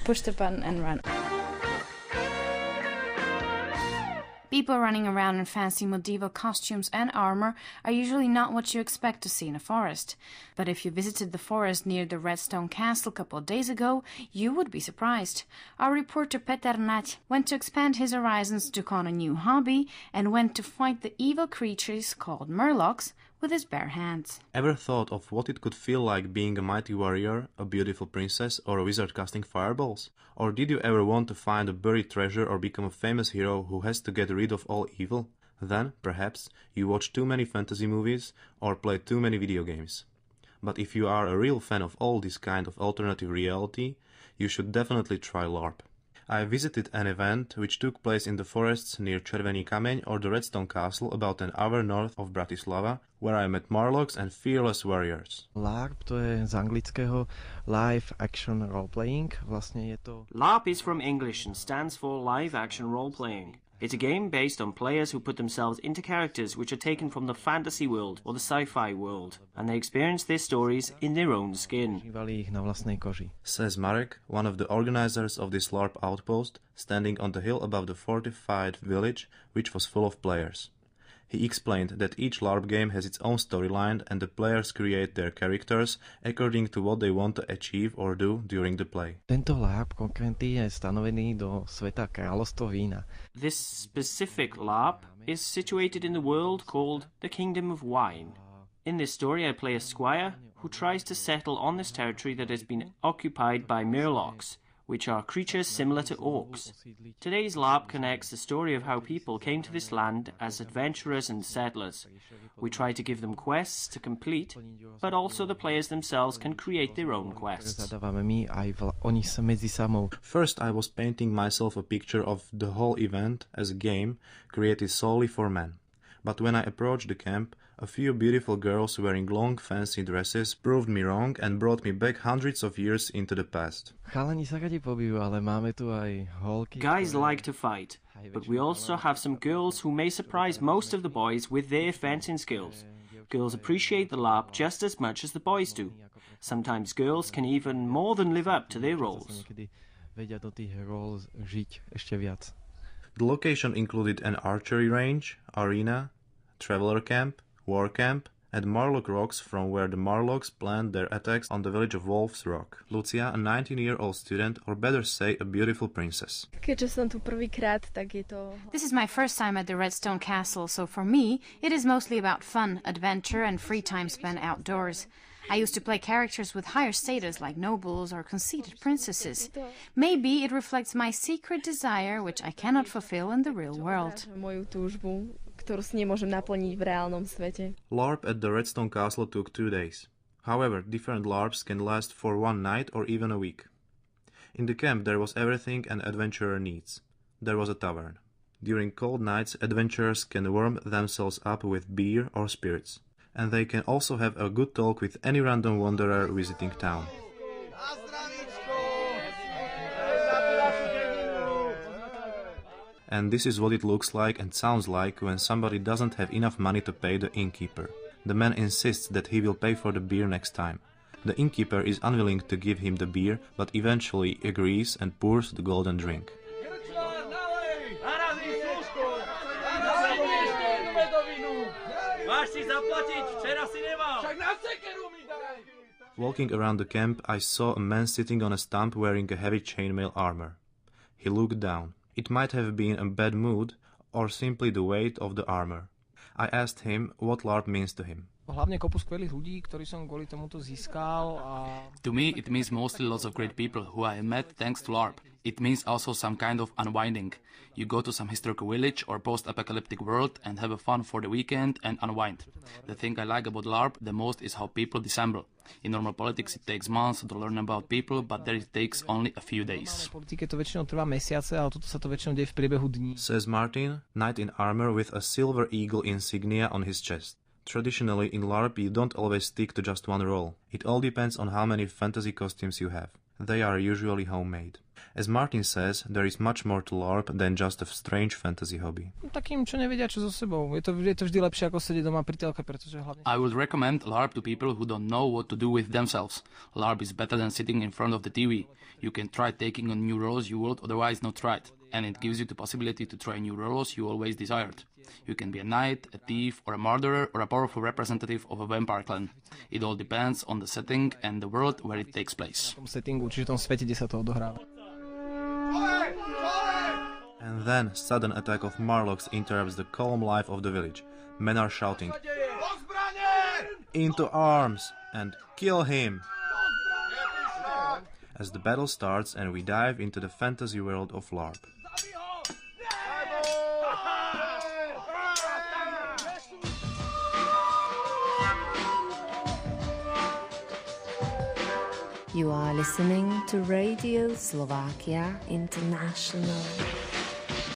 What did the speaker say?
push the button and run. People running around in fancy medieval costumes and armor are usually not what you expect to see in a forest. But if you visited the forest near the Redstone Castle a couple of days ago, you would be surprised. Our reporter Peter Nať went to expand his horizons, took on a new hobby, and went to fight the evil creatures called murlocs with his bare hands. Ever thought of what it could feel like being a mighty warrior, a beautiful princess, or a wizard casting fireballs? Or did you ever want to find a buried treasure or become a famous hero who has to get rid of all evil? Then, perhaps, you watch too many fantasy movies or play too many video games. But if you are a real fan of all this kind of alternative reality, you should definitely try Larp. I visited an event which took place in the forests near Červený kameň or the Redstone Castle about an hour north of Bratislava, where I met Murlocs and fearless warriors. Larp to je z anglického live action role playing. Vlastne je to... Larp is from English and stands for live action role playing. It's a game based on players who put themselves into characters which are taken from the fantasy world or the sci-fi world, and they experience their stories in their own skin. Says Marek, one of the organizers of this LARP outpost, standing on the hill above the fortified village, which was full of players. He explained that each LARP game has its own storyline and the players create their characters according to what they want to achieve or do during the play. Tento LARP konkrétny je stanovený do sveta kráľovstva vína. This specific LARP is situated in the world called the Kingdom of Wine. In this story I play a squire who tries to settle on this territory that has been occupied by murlocs, which are creatures similar to orcs. Today's LARP connects the story of how people came to this land as adventurers and settlers. We try to give them quests to complete, but also the players themselves can create their own quests. First I was painting myself a picture of the whole event as a game created solely for men. But when I approached the camp, a few beautiful girls wearing long fancy dresses proved me wrong and brought me back hundreds of years into the past. Guys like to fight, but we also have some girls who may surprise most of the boys with their fencing skills. Girls appreciate the LARP just as much as the boys do. Sometimes girls can even more than live up to their roles. The location included an archery range, arena, traveler camp, war camp, and Murloc Rocks, from where the Murlocs planned their attacks on the village of Wolf's Rock. Lucia, a 19-year-old student, or better say a beautiful princess. This is my first time at the Redstone Castle, so for me it is mostly about fun, adventure and free time spent outdoors. I used to play characters with higher status like nobles or conceited princesses. Maybe it reflects my secret desire which I cannot fulfill in the real world. LARP at the Redstone Castle took 2 days. However, different LARPs can last for one night or even a week. In the camp there was everything an adventurer needs. There was a tavern. During cold nights, adventurers can warm themselves up with beer or spirits. And they can also have a good talk with any random wanderer visiting town. And this is what it looks like and sounds like when somebody doesn't have enough money to pay the innkeeper. The man insists that he will pay for the beer next time. The innkeeper is unwilling to give him the beer, but eventually agrees and pours the golden drink. Walking around the camp, I saw a man sitting on a stump wearing a heavy chainmail armor. He looked down. It might have been a bad mood or simply the weight of the armor. I asked him what LARP means to him. To me, it means mostly lots of great people who I met thanks to LARP. It means also some kind of unwinding. You go to some historical village or post-apocalyptic world and have a fun for the weekend and unwind. The thing I like about LARP the most is how people dissemble. In normal politics it takes months to learn about people, but there it takes only a few days. Says Martin, knight in armor with a silver eagle insignia on his chest. Traditionally in LARP you don't always stick to just one role. It all depends on how many fantasy costumes you have. They are usually homemade. As Martin says, there is much more to LARP than just a strange fantasy hobby. Takým, čo nevedia, čo so sebou. Je to vždy lepšie, ako sedieť doma pri telke, pretože hlavne... I would recommend LARP to people who don't know what to do with themselves. LARP is better than sitting in front of the TV. You can try taking on new roles you would otherwise not try. And it gives you the possibility to try new roles you always desired. You can be a knight, a thief, or a murderer, or a powerful representative of a vampire clan. It all depends on the setting and the world where it takes place. Settingu, čiže v tom svete, kde sa to odohráva. And then sudden attack of Marlocks interrupts the calm life of the village. Men are shouting, "Into arms!" and "Kill him!" As the battle starts and we dive into the fantasy world of LARP. You are listening to Radio Slovakia International.